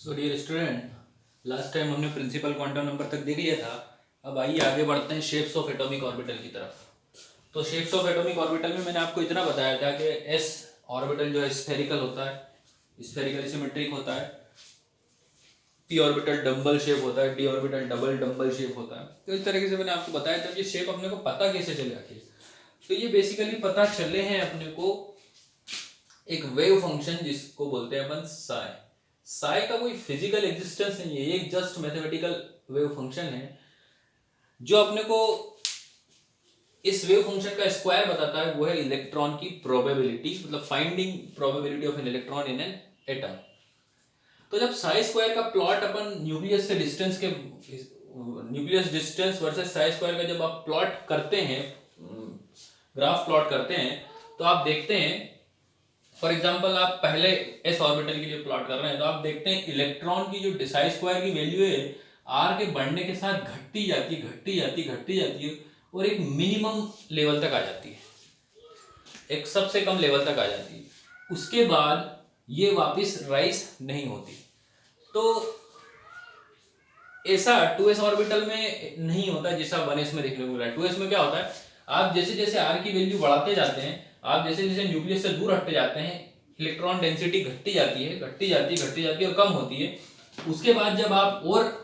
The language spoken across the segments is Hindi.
सो डियर स्टूडेंट, लास्ट टाइम हमने प्रिंसिपल क्वांटम नंबर तक देख लिया था। अब आइए आगे बढ़ते हैं शेप्स ऑफ एटॉमिक ऑर्बिटल की तरफ। तो शेप्स ऑफ एटॉमिक ऑर्बिटल में मैंने आपको इतना बताया था कि एस ऑर्बिटल जो है स्फेरिकल होता है, स्फेरिकल सिमेट्रिक होता है। पी ऑर्बिटल डंबल शेप होता है, D orbital double dumbbell shape होता है। तो इस तरीके से मैंने आपको बताया था। ये शेप अपने को पता कैसे चले आखिर? तो ये बेसिकली पता चले हैं अपने को एक वेव फंक्शन जिसको बोलते हैं अपन साई। साई का कोई फिजिकल एग्जिस्टेंस नहीं है, ये एक जस्ट मैथमेटिकल वेव फंक्शन है जो अपने को इस वेव फंक्शन का स्क्वायर बताता है। वो है इलेक्ट्रॉन की प्रोबेबिलिटी, मतलब finding probability of an electron in an atom. तो जब साई स्क्वायर का प्लॉट अपन न्यूक्लियस से डिस्टेंस के nucleus distance versus Sai square का जब आप प्लॉट करते हैं, ग्राफ प्लॉट करते हैं, तो आप देखते हैं फॉर एग्जाम्पल आप पहले एस ऑर्बिटल के लिए प्लॉट कर रहे हैं तो आप देखते हैं इलेक्ट्रॉन की जो साई स्क्वायर की वैल्यू है आर के बढ़ने के साथ घटती जाती है और एक मिनिमम लेवल तक आ जाती है, एक सबसे कम लेवल तक आ जाती है। उसके बाद ये वापस राइज नहीं होती। तो ऐसा 2s ऑर्बिटल में नहीं होता जैसा 1s में देखने को मिला है। 2s में क्या होता है, आप जैसे जैसे आर की वैल्यू बढ़ाते जाते हैं, आप जैसे जैसे न्यूक्लियस से दूर हटते जाते हैं, इलेक्ट्रॉन डेंसिटी घटती जाती है और कम होती है। उसके बाद जब आप और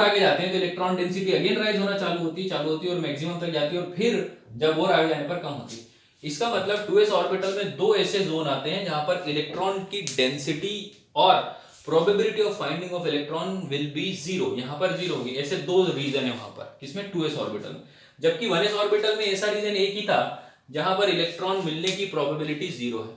आगे जाते हैं तो इलेक्ट्रॉन डेंसिटी अगेन राइज होना चालू होती है और मैक्सिमम तक जाती है और फिर जब और आगे जाने पर कम होती है। इसका मतलब 2s ऑर्बिटल में दो ऐसे जोन आते हैं जहां पर इलेक्ट्रॉन की डेंसिटी और probability of finding of electron will be zero, यहां पर जीरो होगी। ऐसे दो रीजन है वहां पर किसमें, 2s ऑर्बिटल में। जबकि 1s ऑर्बिटल में ऐसा रीजन एक ही था जहां पर इलेक्ट्रॉन मिलने की प्रोबेबिलिटी जीरो है।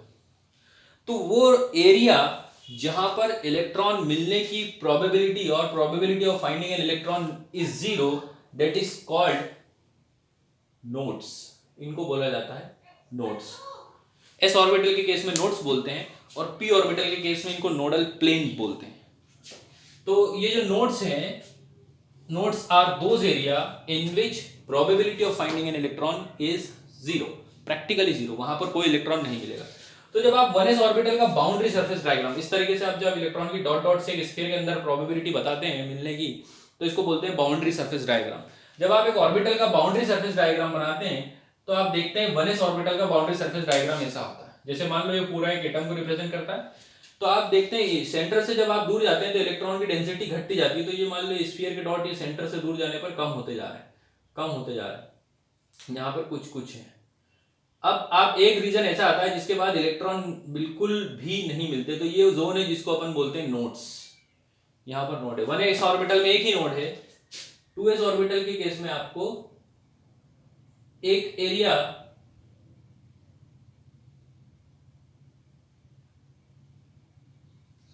तो वो एरिया जहां पर इलेक्ट्रॉन मिलने की प्रोबेबिलिटी और probability of finding an electron is zero, that is called nodes. इनको बोला जाता है नोड्स। एस ऑर्बिटल के केस में नोड्स बोलते हैं और पी ऑर्बिटल के केस में इनको नोडल प्लेन बोलते हैं। तो ये जो नोड्स हैं, nodes are those area in which probability of finding an electron is zero, practically zero, वहां पर कोई इलेक्ट्रॉन नहीं मिलेगा। तो जब आप 1s ऑर्बिटल का बाउंड्री सरफेस डायग्राम इस तरीके से आप जब इलेक्ट्रॉन की डॉट डॉट से एक स्फीयर के अंदर प्रोबेबिलिटी बताते हैं मिलने की, तो इसको बोलते हैं बाउंड्री सरफेस डायग्राम। जब आप एक ऑर्बिटल का बाउंड्री सरफेस डायग्राम बनाते हैं तो आप देखते हैं 1s ऑर्बिटल का बाउंड्री सरफेस डायग्राम ऐसा होता है। जैसे मान लो ये पूरा एक एटम को रिप्रेजेंट करता है, तो आप देखते हैं सेंटर से जब आप दूर जाते हैं तो इलेक्ट्रॉन की डेंसिटी घटती जाती है। तो ये मान लो स्फीयर के डॉट ये सेंटर से दूर जाने पर कम होते जा रहे हैं, यहाँ पर कुछ कुछ है। अब आप एक रीजन ऐसा आता है जिसके बाद इलेक्ट्रॉन बिल्कुल भी नहीं मिलते, तो ये जोन है जिसको अपन बोलते हैं नोड्स। यहां पर नोड है, 1s ऑर्बिटल में एक ही नोड है। 2s ऑर्बिटल के केस में आपको एक एरिया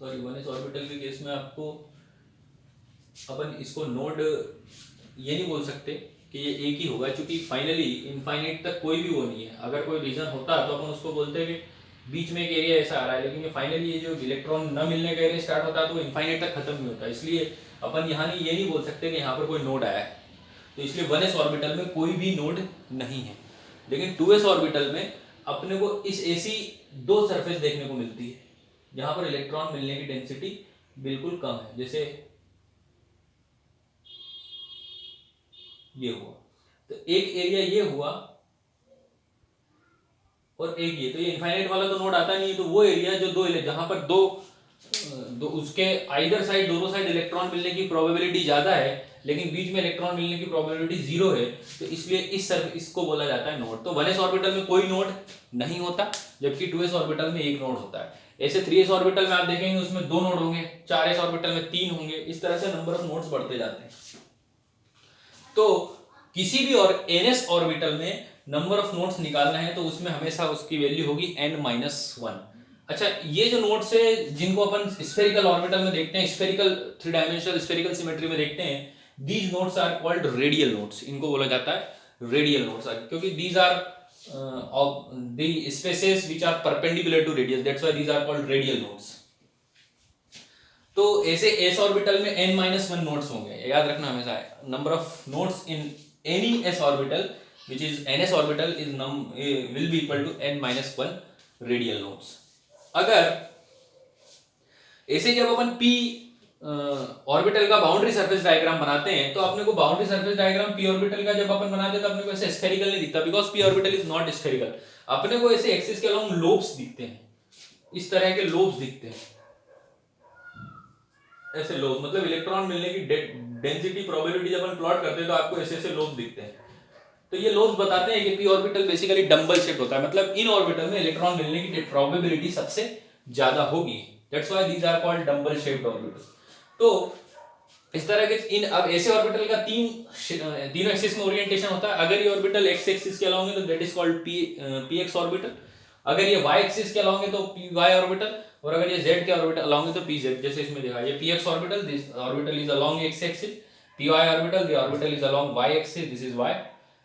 सॉरी 1s ऑर्बिटल के केस में आपको अपन इसको नोड ये नहीं बोल सकते कि ये एक ही होगा, क्योंकि फाइनली इनफाइनाइट तक कोई भी वो नहीं है। अगर कोई रीजन होता तो अपन उसको बोलते हैं कि बीच में एक एरिया ऐसा आ रहा है, लेकिन ये फाइनली ये जो इलेक्ट्रॉन न मिलने का एरिया स्टार्ट होता है तो वो इनफाइनाइट तक खत्म नहीं होता। इसलिए अपन यहाँ ये नहीं बोल सकते कि यहाँ पर कोई नोड आया है। तो इसलिए 1s ऑर्बिटल में कोई भी नोड नहीं है। लेकिन 2s ऑर्बिटल में अपने को इस ऐसी दो सरफेस देखने को मिलती है जहां पर इलेक्ट्रॉन मिलने की डेंसिटी बिल्कुल कम है। जैसे ये हुआ, तो एक एरिया ये हुआ और एक ये, तो ये इनफाइनाइट वाला तो नोड आता नहीं है। तो वो एरिया जो दो जहां पर दो उसके आइदर साइड, दोनों साइड इलेक्ट्रॉन मिलने की प्रोबेबिलिटी ज्यादा है लेकिन बीच में इलेक्ट्रॉन मिलने की प्रोबेबिलिटी जीरो है, तो इसलिए इसको बोला जाता है नोड। तो 1s ऑर्बिटल में कोई नोड नहीं होता, जबकि 2s ऑर्बिटल में एक नोड होता है। ऐसे 3s ऑर्बिटल में आप देखेंगे उसमें दो नोड होंगे, 4s ऑर्बिटल में 3 होंगे, इस तरह से नंबर ऑफ नोड्स बढ़ते जाते हैं। तो किसी भी और ns ऑर्बिटल में नंबर ऑफ नोड्स निकालना है तो उसमें हमेशा उसकी वैल्यू होगी n-1। अच्छा, ये जो नोड्स है जिनको अपन स्फेरिकल ऑर्बिटल में देखते हैं, स्फेरिकल 3 डायमेंशनल स्फेरिकल सिमेट्री में देखते हैं, these nodes are called radial nodes. इनको बोला जाता है रेडियल नोड्स, क्योंकि these are the spaces which are perpendicular to radius, that's why these are called radial nodes. तो ऐसे s ऑर्बिटल में n-1 नोड्स होंगे, याद रखना हमेशा। Number of nodes in any s orbital which is ns orbital is will be equal to n-1 radial nodes. अगर ऐसे जब अपन p ऑर्बिटल का बाउंड्री सरफेस डायग्राम बनाते हैं तो अपने को boundary surface diagram p orbital का जब अपन बनाते हैं तो अपने को ऐसे स्फेरिकल नहीं दिखता, because p orbital is not spherical. अपने को ऐसे एक्सिस के अलोंग लोब्स दिखते हैं, इस तरह के लोब्स दिखते हैं, ऐसे लोब, मतलब इलेक्ट्रॉन मिलने की डेंसिटी प्रोबेबिलिटी जब अपन प्लॉट करते हैं तो आपको ऐसे ऐसे लोब दिखते हैं। तो ये लोब्स बताते हैं कि p orbital basically dumbbell shape होता है, मतलब इन ऑर्बिटल में इलेक्ट्रॉन मिलने की प्रोबेबिलिटी सबसे ज्यादा होगी, that's why these are called dumbbell shaped orbital. तो इस तरह के इन, अब ऐसे ऑर्बिटल का तीनों एक्सिस में ओरिएंटेशन होता है। अगर ये ऑर्बिटल एक्स एक्सिस के अलोंग है तो that is called P X orbital, अगर ये वाई एक्सिस के अलोंग है तो पी वाई ऑर्बिटल, और अगर ये जेड के ऑर्बिटल अलोंग है तो पी जेड। जैसे इसमें देखा, ये P X orbital, this orbital is along X axis, P Y orbital, the orbital is along Y axis, this is Y,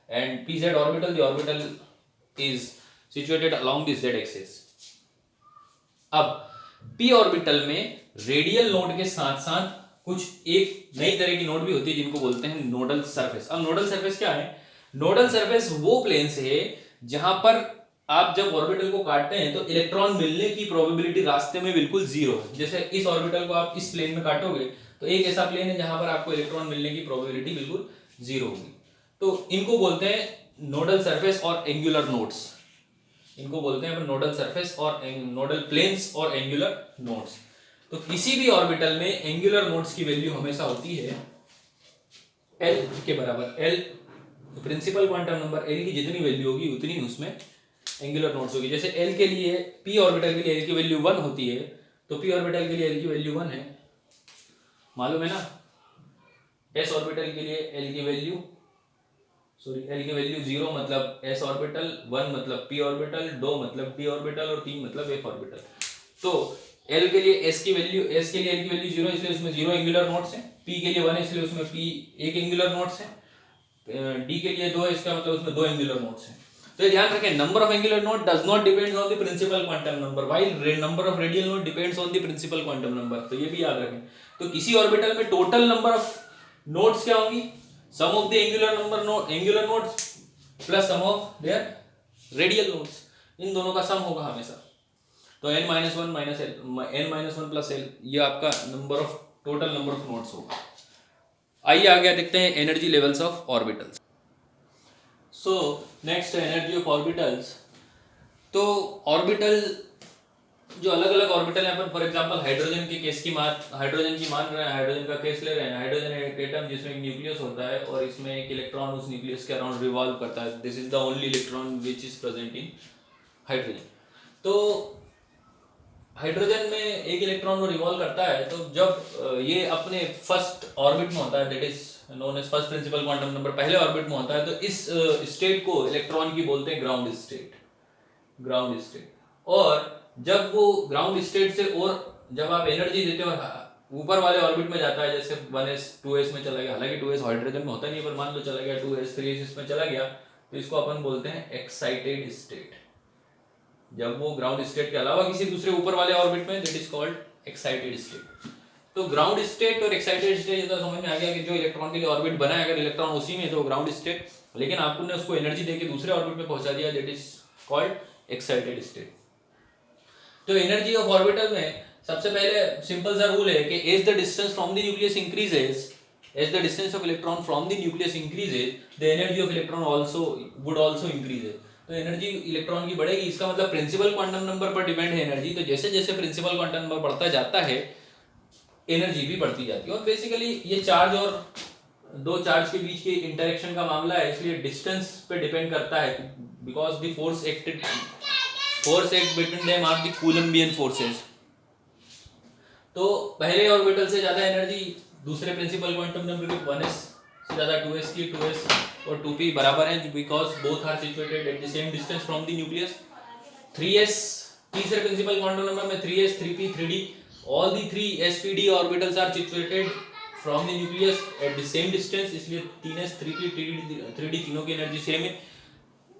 and P Z orbital, the orbital is situated along the Z axis. अब p ऑर्बिटल में रेडियल नोड के साथ साथ कुछ एक नई तरह की नोड भी होती है जिनको बोलते हैं नोडल सरफेस। अब नोडल सरफेस क्या है? नोडल सरफेस वो प्लेन्स है जहां पर आप जब ऑर्बिटल को काटते हैं तो इलेक्ट्रॉन मिलने की प्रोबेबिलिटी रास्ते में बिल्कुल जीरो है। जैसे इस ऑर्बिटल को आप इस प्लेन में काटोगे तो एक ऐसा प्लेन है जहां पर आपको इलेक्ट्रॉन मिलने की प्रोबेबिलिटी बिल्कुल जीरो होगी। तो इनको बोलते हैं नोडल सरफेस और एंगुलर नोड्स, इनको बोलते हैं नोडल सरफेस और नोडल प्लेन्स और एंगुलर नोड्स। तो किसी भी ऑर्बिटल में एंगुलर नोड्स की वैल्यू हमेशा होती है L के बराबर। L principal quantum number L की जितनी वैल्यू होगी उतनी उसमें एंगुलर नोड्स होगी। जैसे L के लिए, p ऑर्बिटल के लिए L की वैल्यू 1 होती है, तो p ऑर्बिटल के लिए L की वैल्यू 1 है, मालूम है ना। s ऑर्बिटल के लिए L की वैल्यू L की वैल्यू 0 मतलब s ऑर्बिटल, 1 मतलब p ऑर्बिटल, 2 मतलब d ऑर्बिटल और 3 मतलब f ऑर्बिटल। तो L के लिए s के लिए L की वैल्यू 0 इसलिए उसमें 0 एंगुलर नोड्स हैं, p के लिए 1 इसलिए उसमें p एक एंगुलर नोड्स है, d के लिए 2 इसका मतलब उसमें 2 एंगुलर नोड्स हैं। तो ध्यान रखें, number of angular node does not depends on the principal quantum number, while number of radial node depends on the principal quantum number. तो ये भी याद रखें। तो किसी ऑर्बिटल में टोटल नंबर ऑफ नोड्स क्या होंगी? Sum of the angular nodes plus sum of their radial nodes, इन दोनों का सम होगा हमेशा। तो n-1 प्लस l ये आपका number of total number of nodes होगा। आइए आगे देखते हैं energy levels of orbitals. So next energy of orbitals. तो ऑर्बिटल जो अलग अलग ऑर्बिटल है, अपन फॉर एग्जांपल हाइड्रोजन के केस की हाइड्रोजन की मान रहे हैं, हाइड्रोजन का केस ले रहे हैं। हाइड्रोजन एक एटम जिसमें एक न्यूक्लियस होता है और इसमें एक इलेक्ट्रॉन उस न्यूक्लियस के अराउंड रिवॉल्व करता है। This is the only electron which is present in hydrogen. तो हाइड्रोजन में एक इलेक्ट्रॉन वो रिवॉल्व करता है, तो जब ये अपने फर्स्ट ऑर्बिट में होता है, that is known as first principal quantum number, पहले ऑर्बिट में होता है, तो इस स्टेट को इलेक्ट्रॉन की बोलते हैं ग्राउंड स्टेट। और जब वो ग्राउंड स्टेट से, और जब आप एनर्जी देते हो ऊपर वाले ऑर्बिट में जाता है, जैसे 1s 2s में चला गया, हालांकि 2s हाइड्रोजन में होता नहीं, पर मान लो चला गया 2s 3s में चला गया, तो इसको अपन बोलते हैं एक्साइटेड स्टेट। जब वो ग्राउंड स्टेट के अलावा किसी दूसरे ऊपर वाले ऑर्बिट में, that is called excited state. तो ग्राउंड स्टेट और एक्साइटेड स्टेट तो समझ में आ गया कि जो इलेक्ट्रॉन के लिए ऑर्बिट बना है, अगर इलेक्ट्रॉन उसी में है तो ग्राउंड स्टेट, लेकिन आपने उसको एनर्जी देके दूसरे ऑर्बिट में पहुंचा दिया, that is called excited state. तो एनर्जी ऑफ ऑर्बिटल में सबसे पहले सिंपल सा रूल है कि as the distance from the nucleus increases, as the distance of electron from the nucleus increases, the energy of electron would also increase. तो एनर्जी इलेक्ट्रॉन की बढ़ेगी, इसका मतलब प्रिंसिपल क्वांटम नंबर पर डिपेंड है एनर्जी। तो जैसे जैसे प्रिंसिपल क्वांटम नंबर बढ़ता जाता है, एनर्जी भी बढ़ती जाती है। और बेसिकली ये चार्ज और दो चार्ज के बीच के इंटरेक्शन का मामला है, इसलिए डिस्टेंस पे डिपेंड करता है, because the force act between them are the Coulombian forces. तो पहले ऑर्बिटल से ज्यादा एनर्जी दूसरे प्रिंसिपल क्वांटम नंबर के 1s से ज्यादा 2s की, 2s और 2p बराबर हैं, because both are situated at the same distance from the nucleus. 3s तीसरे प्रिंसिपल क्वांटम नंबर में 3s 3p 3d, all the 3 sp d orbitals are situated from the nucleus at the same distance, इसलिए 3s 3p 3d तीनों की एनर्जी सेम है।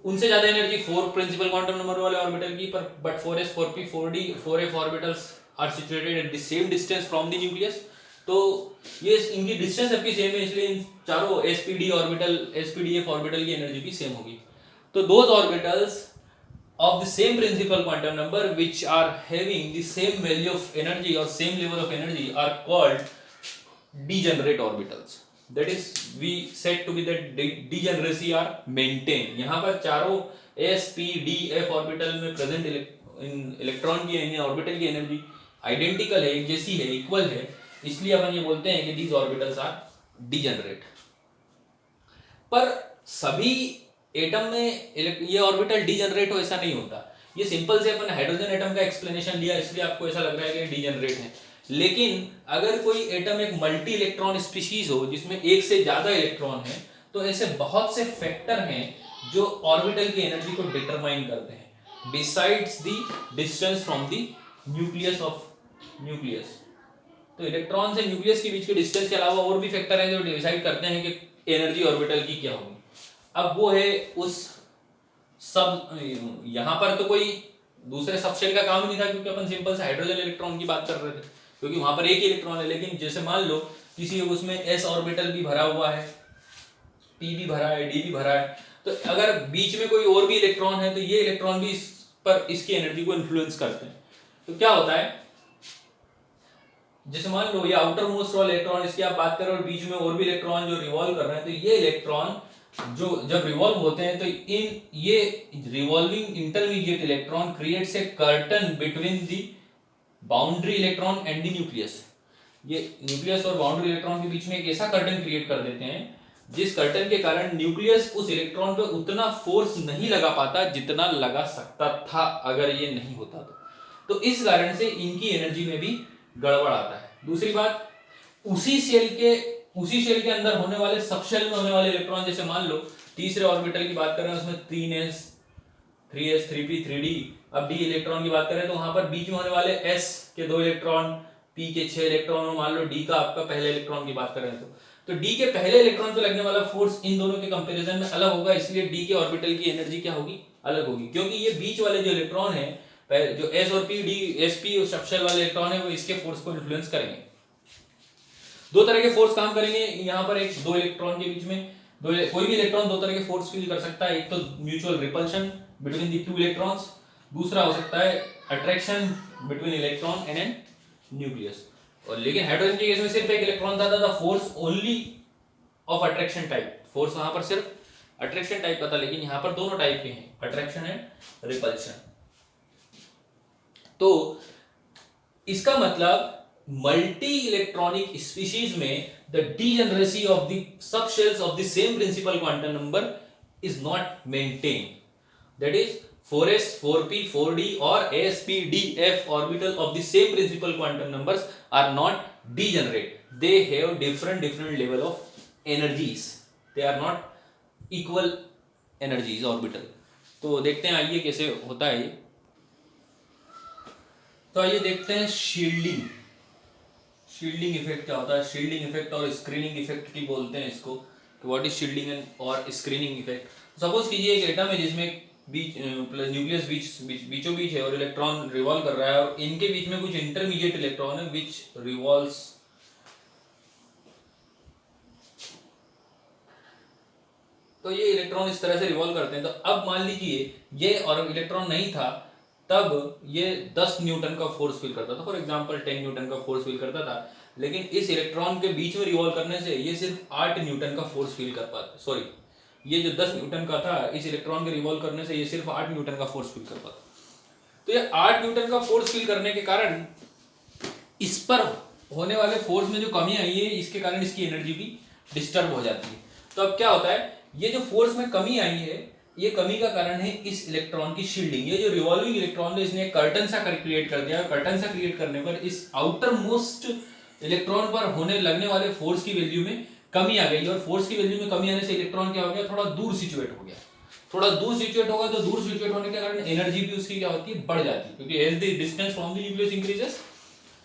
उनसे ज्यादा एनर्जी 4 प्रिंसिपल क्वांटम नंबर वाले ऑर्बिटल की, पर but 4s 4p 4d 4f orbitals are situated at the same distance from the nucleus. तो ये इनकी डिस्टेंस सबकी सेम है, इसलिए इन चारों sp d orbital sp df orbital की एनर्जी भी सेम होगी। तो those orbitals of the same principal quantum number which are having the same value of energy or same level of energy are called degenerate orbitals. That is we said to be that degeneracy are maintained. यहाँ पर चारों s p d f orbital में प्रेजेंट इलेक्ट्रॉन की ऑर्बिटल की एनर्जी आइडेंटिकल है, एक जैसी है, इक्वल है, इसलिए अपन ये बोलते हैं कि these orbitals are degenerate. पर सभी एटम में ये ऑर्बिटल डीजनरेट हो ऐसा नहीं होता. ये सिंपल से अपन हाइड्रोजन एटम का एक्सप्लेनेशन लिया इसलिए आपको ऐसा लग रहा है कि डीजनरेट है. लेकिन अगर कोई एटम एक मल्टी इलेक्ट्रॉन स्पीशीज हो जिसमें एक से ज्यादा इलेक्ट्रॉन है, तो ऐसे बहुत से फैक्टर हैं जो ऑर्बिटल की एनर्जी को डिटरमाइन करते हैं besides the distance from the nucleus of nucleus. तो इलेक्ट्रॉन से न्यूक्लियस के बीच के डिस्टेंस के अलावा और भी फैक्टर हैं जो डिसाइड करते हैं कि एनर्जी ऑर्बिटल की क्या होगी. अब वो है उस सब, यहां पर तो कोई दूसरे सबशेल का काम नहीं था क्योंकि अपन सिंपल से हाइड्रोजन इलेक्ट्रॉन की बात कर रहे थे क्योंकि वहां पर एक ही इलेक्ट्रॉन है. लेकिन जैसे मान लो किसी उसमें s ऑर्बिटल भी भरा हुआ है, p भी भरा है, d भी भरा है, तो अगर बीच में कोई और भी इलेक्ट्रॉन है तो ये इलेक्ट्रॉन भी इस पर इसकी एनर्जी को इन्फ्लुएंस करते हैं. तो क्या होता है, जैसे मान लो ये आउटर मोस्ट वाला इलेक्ट्रॉन इसकी आप बात करें और बीच में और भी इलेक्ट्रॉन जो रिवॉल्व कर रहे हैं, तो ये इलेक्ट्रॉन जो जब रिवॉल्व होते हैं तो इन ये revolving intermediate electron creates a curtain between the boundary electron and the nucleus. ये न्यूक्लियस और बाउंड्री इलेक्ट्रॉन के बीच में एक ऐसा कर्टन क्रिएट कर देते हैं जिस कर्टन के कारण न्यूक्लियस उस इलेक्ट्रॉन पर उतना फोर्स नहीं लगा पाता जितना लगा सकता था अगर ये नहीं होता तो इस कारण से इनकी एनर्जी में भी गड़बड़ आता है. दूसरी बात, उसी शेल के अंदर होने वाले सबशेल में होने वाले इलेक्ट्रॉन, जैसे मान लो तीसरे ऑर्बिटल की बात कर रहे हैं उसमें 3s 3s 3p 3d, अब d इलेक्ट्रॉन की बात करें तो वहां पर बीच में होने वाले s के 2 इलेक्ट्रॉन, p के 6 इलेक्ट्रॉन और मान लो d का आपका पहले इलेक्ट्रॉन की बात कर रहे हैं तो d के पहले इलेक्ट्रॉन पे लगने वाला फोर्स इन दोनों के कंपैरिजन में अलग होगा, इसलिए d के ऑर्बिटल की एनर्जी क्या होगी, अलग होगी, क्योंकि ये बीच वाले जो इलेक्ट्रॉन है जो s और p d sp और सबशेल वाले इलेक्ट्रॉन है वो इसके फोर्स को इन्फ्लुएंस करेंगे. दो तरह के फोर्स काम करेंगे यहाँ पर, एक दो इलेक्ट्रॉन के बीच में कोई भी इलेक्ट्रॉन दो तरह के फोर्स फील कर सकता है. एक तो mutual repulsion between the two electrons, दूसरा हो सकता है attraction between electron and an nucleus. और लेकिन हाइड्रोजन के केस में सिर्फ एक इलेक्ट्रॉन था force only of attraction type, force वहां पर सिर्फ अट्रैक्शन टाइप का था, लेकिन यहाँ पर दोनों टाइप के हैं, अट्रैक्शन एंड रिपल्शन. तो इसका मतलब मल्टी इलेक्ट्रॉनिक स्पीशीज में the degeneracy of the subshells of the same principal quantum number is not maintained. That is 4s 4p 4d और sp df orbital of the same principal quantum numbers are not degenerate. They have different level of energies. They are not equal energies orbital. तो देखते हैं आइए कैसे होता है ये. तो आइए देखते हैं शील्डिंग इफेक्ट क्या होता है. शील्डिंग इफेक्ट और स्क्रीनिंग इफेक्ट की बोलते हैं इसको. व्हाट इज शील्डिंग एंड और स्क्रीनिंग इफेक्ट. सपोज कीजिए एक एटम है जिसमें बीच न्यूक्लियस बीचों बीच है और इलेक्ट्रॉन रिवॉल्व कर रहा है और इनके बीच में कुछ इंटरमीडिएट इलेक्ट्रॉन है विच रिवॉल्व्स. तो ये इलेक्ट्रॉन इस तरह से रिवॉल्व करते हैं. तो अब मान लीजिए ये और इलेक्ट्रॉन नहीं था तब ये 10 न्यूटन का फोर्स फील करता था, फॉर एग्जांपल 10 न्यूटन का फोर्स फील करता था, लेकिन इस इलेक्ट्रॉन के बीच में रिवॉल्व करने से ये सिर्फ 8 न्यूटन का फोर्स फील कर पाता. सॉरी, ये जो 10 न्यूटन का था इस इलेक्ट्रॉन के रिवॉल्व करने से ये सिर्फ 8 न्यूटन का फोर्स फील कर पाता. तो ये 8 न्यूटन का फोर्स फील करने के कारण इस पर होने वाले फोर्स में जो कमी आई है इसके कारण इसकी एनर्जी भी डिस्टर्ब हो जाती है. तो अब क्या होता है, ये जो फोर्स में कमी आई है ये कमी का कारण है इस इलेक्ट्रॉन की शील्डिंग. ये जो रिवॉल्विंग इलेक्ट्रॉन है इसने कर्टन सा क्रिएट कर दिया. कर्टन सा क्रिएट करने पर इस आउटर मोस्ट इलेक्ट्रॉन पर होने लगने वाले फोर्स की वैल्यू में कमी आ गई और फोर्स की वैल्यू में कमी आने से इलेक्ट्रॉन क्या हो गया, थोड़ा दूर सिचुएट हो गया. थोड़ा दूर सिचुएट होगा तो दूर सिचुएट होने के कारण एनर्जी भी उसकी क्या होती है, बढ़ जाती है, क्योंकि as the distance from the nucleus increases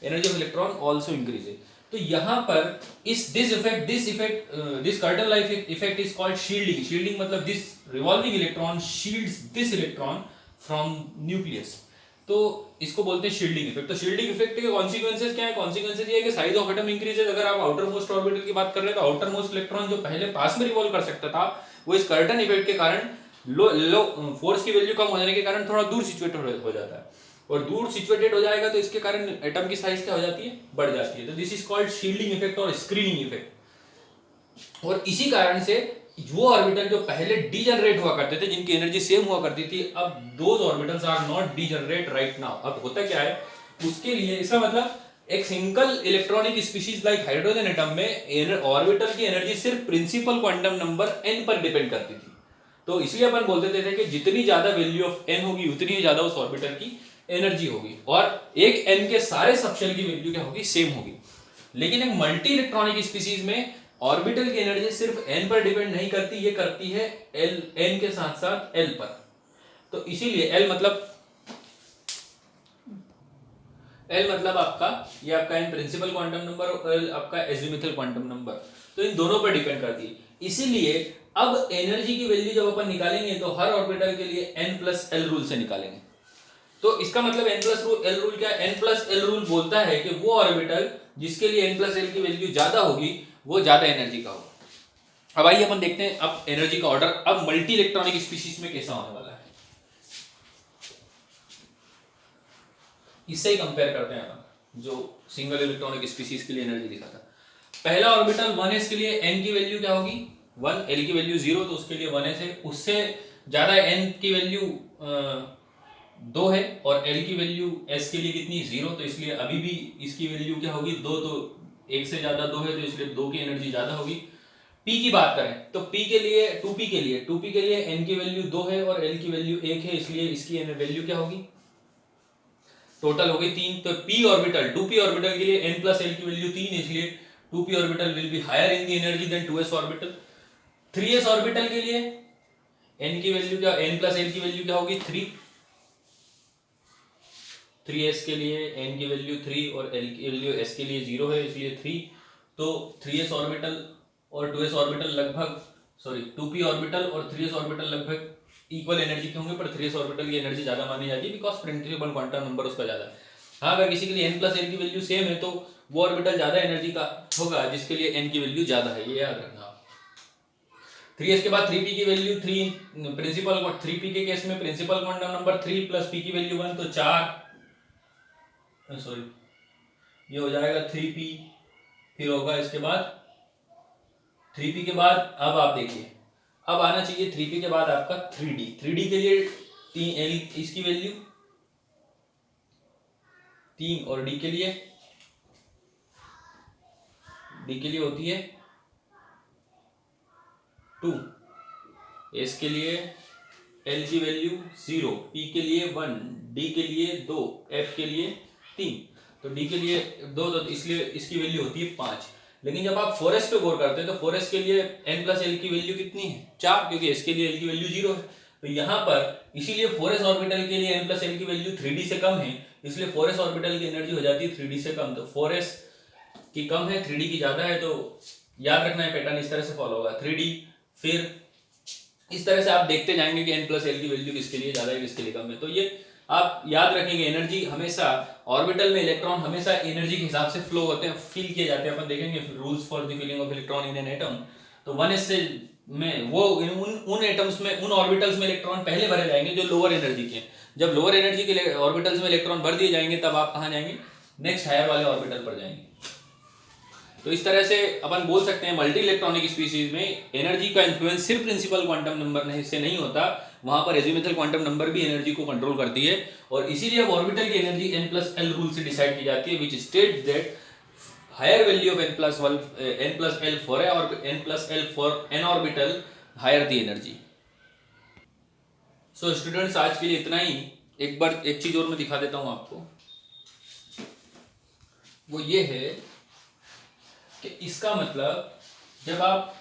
energy of electron also increases. तो यहाँ पर this curtain like effect is called shielding. Shielding मतलब this revolving electron shields this electron from nucleus. तो इसको बोलते हैं शील्डिंग इफेक्ट. तो शील्डिंग इफेक्ट के कॉन्सिक्वेंसेस क्या है? कॉन्सिक्वेंसेस ये है कि साइज ऑफ एटम इंक्रीजेस. अगर आप आउटर मोस्ट ऑर्बिटल की बात कर रहे हैं तो आउटर मोस्ट इलेक्ट्रॉन जो पहले पास में रिवॉल्व कर सकता था वो इस कर्टन इफेक्ट के कारण लो फोर्स की वैल्यू कम हो जाने के कारण थोड़ा दूर सिचुएटेड हो जाता है, और दूर सिचुएटेड हो जाएगा तो इसके कारण एटम की साइज क्या हो जाती है, बढ़ जाती है। तो this is called shielding effect और स्क्रीनिंग इफेक्ट। और इसी कारण से वो ऑर्बिटल जो पहले डीजनरेट हुआ करते थे, जिनकी एनर्जी सेम हुआ करती थी, अब those orbitals are not degenerate right now. अब होता क्या है उसके लिए, इसका मतलब एक single electronic species like hydrogen atom में ऑर्बिटल की एनर्जी सिर्फ प्रिंसिपल क्वांटम नंबर n पर डिपेंड करती थी। तो इसलिए अपन बोलते थे कि जितनी ज्यादा वैल्यू ऑफ n होगी उतनी ही ज्यादा उस ऑर्बिटल की एनर्जी होगी, और एक n के सारे सबशेल की वैल्यू क्या होगी, सेम होगी। लेकिन एक मल्टी इलेक्ट्रॉनिक स्पीशीज में ऑर्बिटल की एनर्जी सिर्फ n पर डिपेंड नहीं करती, ये करती है l n के साथ साथ l पर। तो इसीलिए l मतलब आपका, ये आपका n प्रिंसिपल क्वांटम नंबर और l आपका एजिमुथल क्वांटम नंबर, तो इन दोनों पर डिपेंड करती है। इसीलिए अब एनर्जी की वैल्यू जब अपन निकालेंगे तो हर ऑर्बिटल के लिए n प्लस एल रूल से निकालेंगे। तो इसका मतलब n प्लस एल रूल क्या है, n प्लस एल रूल बोलता है कि वो ऑर्बिटल जिसके लिए n प्लस एल की वैल्यू ज्यादा होगी वो ज्यादा एनर्जी का होगा। अब आइए अपन देखते हैं अब एनर्जी का ऑर्डर अब मल्टी इलेक्ट्रॉनिक स्पीशीज में कैसा होने वाला है, इससे ही कंपेयर करते हैं अपन जो सिंगल इलेक्ट्रॉनिक स्पीशीज के लिए एनर्जी दिखा था। पहला ऑर्बिटल 1s के लिए n की वैल्यू क्या होगी 1, l की वैल्यू 0, तो उसके लिए 1s है। उससे ज्यादा n की वैल्यू 2 है और l की वैल्यू s के लिए कितनी 0, तो इसलिए अभी भी इसकी वैल्यू क्या होगी 2, तो 1 से ज्यादा 2 है तो इसलिए 2 की एनर्जी ज्यादा होगी। p की बात करें तो p के लिए 2p के लिए n की वैल्यू 2 है और l की वैल्यू 1 है, इसलिए इसकी वैल्यू क्या होगी, टोटल हो गई 3। तो p ऑर्बिटल 2p ऑर्बिटल के लिए n प्लस l की वैल्यू 3, इसलिए 2p orbital will be higher in the energy than 2s orbital. 3s orbital के लिए n की वैल्यू क्या, n प्लस l की वैल्यू क्या होगी 3, 3s के लिए n की वैल्यू 3 और l की वैल्यू s के लिए 0 है, इसलिए 3। तो 3s ऑर्बिटल और 2s ऑर्बिटल लगभग, सॉरी 2p ऑर्बिटल और 3s ऑर्बिटल लगभग इक्वल एनर्जी के होंगे, पर 3s ऑर्बिटल की एनर्जी ज्यादा मानी जाती है बिकॉज प्रिंसिपल क्वांटम नंबर उसका ज्यादा है। हाँ, अगर किसी के लिए n प्लस l की वैल्यू सेम है तो वो ऑर्बिटल ज्यादा एनर्जी का होगा जिसके लिए n की वैल्यू ज्यादा है, ये याद रखना। 3s के बाद 3p की वैल्यू 3, प्रिंसिपल 3p के केस में principal quantum number 3 plus p की वैल्यू 1, तो 4, सॉरी ये हो जाएगा 3p, फिर होगा इसके बाद 3p के बाद, अब आप देखिए अब आना चाहिए 3p के बाद आपका 3d के लिए 3l इसकी वैल्यू 3 और d के लिए होती है 2, s के लिए l की वैल्यू 0, p के लिए 1, d के लिए 2, f के लिए 3, तो d के लिए 2, तो इसलिए इसकी वैल्यू होती है 5। लेकिन जब आप 4s पे गौर करते हैं तो 4s के लिए n प्लस l की वैल्यू कितनी है 4, क्योंकि s के लिए l की वैल्यू 0 है। तो यहाँ पर इसीलिए 4s ऑर्बिटल के लिए n प्लस l की वैल्यू 3d से कम है, इसलिए 4s ऑर्बिटल की एनर्जी हो जाती है 3d से कम। तो 4s की कम है 3d की ज्यादा है, तो याद रखना है पैटर्न इस तरह से फॉलो होगा 3d, फिर इस तरह से आप देखते जाएंगे कि n प्लस एल की वैल्यू किसके लिए ज्यादा है किसके लिए कम है। तो ये आप याद रखेंगे, एनर्जी हमेशा ऑर्बिटल में इलेक्ट्रॉन हमेशा एनर्जी के हिसाब से फ्लो होते हैं, फील किए जाते हैं। अपन देखेंगे rules for the feeling of electron in an atom, तो 1s से में वो उन एटम्स में, उन ऑर्बिटल्स में इलेक्ट्रॉन पहले भरे जाएंगे जो लोअर एनर्जी के हैं। जब लोअर एनर्जी के ऑर्बिटल्स में इलेक्ट्रॉन भर दिए जाएंगे तब आप कहाँ जाएंगे, नेक्स्ट हायर वाले ऑर्बिटल पर जाएंगे। तो इस तरह से अपन बोल सकते हैं मल्टी इलेक्ट्रॉनिक स्पीशीज में एनर्जी का इन्फ्लुएंस सिर्फ प्रिंसिपल क्वांटम नंबर से नहीं होता, वहां पर एजिमुथल क्वांटम नंबर भी एनर्जी को कंट्रोल करती है, और इसीलिए अब ऑर्बिटल की energy n plus L rule से डिसाइड की जाती है, which states that higher value of n plus L for a और n plus L for an orbital higher the energy. So students, आज के लिए इतना ही। एक बार एक चीज और मैं दिखा देता हूं आपको, वो ये है कि इसका मतलब जब आप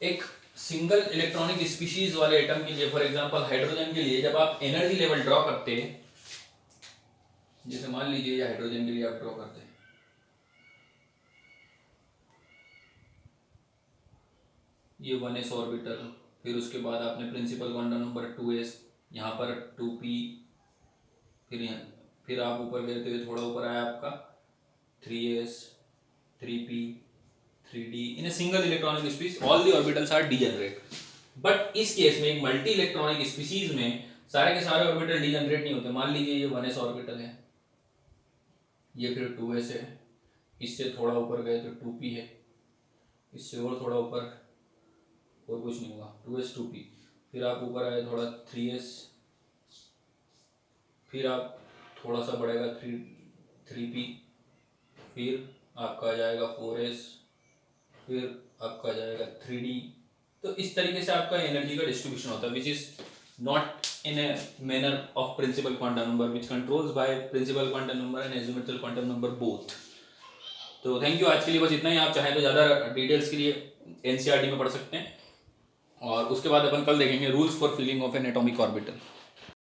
एक सिंगल इलेक्ट्रॉनिक स्पीशीज वाले एटम के लिए, फॉर एग्जांपल हाइड्रोजन के लिए, जब आप एनर्जी लेवल ड्रॉ करते हैं, जैसे मान लीजिए हाइड्रोजन के लिए आप ड्रॉ करते हैं, ये 1s ऑर्बिटल, फिर उसके बाद आपने प्रिंसिपल क्वांटम नंबर 2s, यहाँ पर 2p, फिर आप ऊपर गए तो ये थोड़ा ऊपर आया आपका 3s, 3p, 3d। In a single electronic species all the orbitals are degenerate, but इस केस में एक मल्टी इलेक्ट्रॉनिक स्पीशीज में सारे के सारे ऑर्बिटल डीजनरेट नहीं होते। मान लीजिए ये 1s ऑर्बिटल है, ये फिर 2s है, इससे थोड़ा ऊपर गए तो 2p है, इससे और थोड़ा ऊपर और कुछ नहीं होगा, 2s 2p, फिर आप ऊपर आए थोड़ा 3s, फिर आप थोड़ा सा बढ़ेगा 3p, फिर आपका आ जाएगा 4s, फिर आपका आ जाएगा 3d। तो इस तरीके से आपका एनर्जी का डिस्ट्रीब्यूशन होता है, which is not in a manner of principal quantum number which controls by principal quantum number and azimuthal quantum number both. तो थैंक यू, आज के लिए बस इतना ही। आप चाहें तो ज़्यादा डिटेल्स के लिए एनसीईआरटी में पढ़ सकते हैं, और उसके बाद अपन कल देखेंगे rules for filling of an atomic orbital.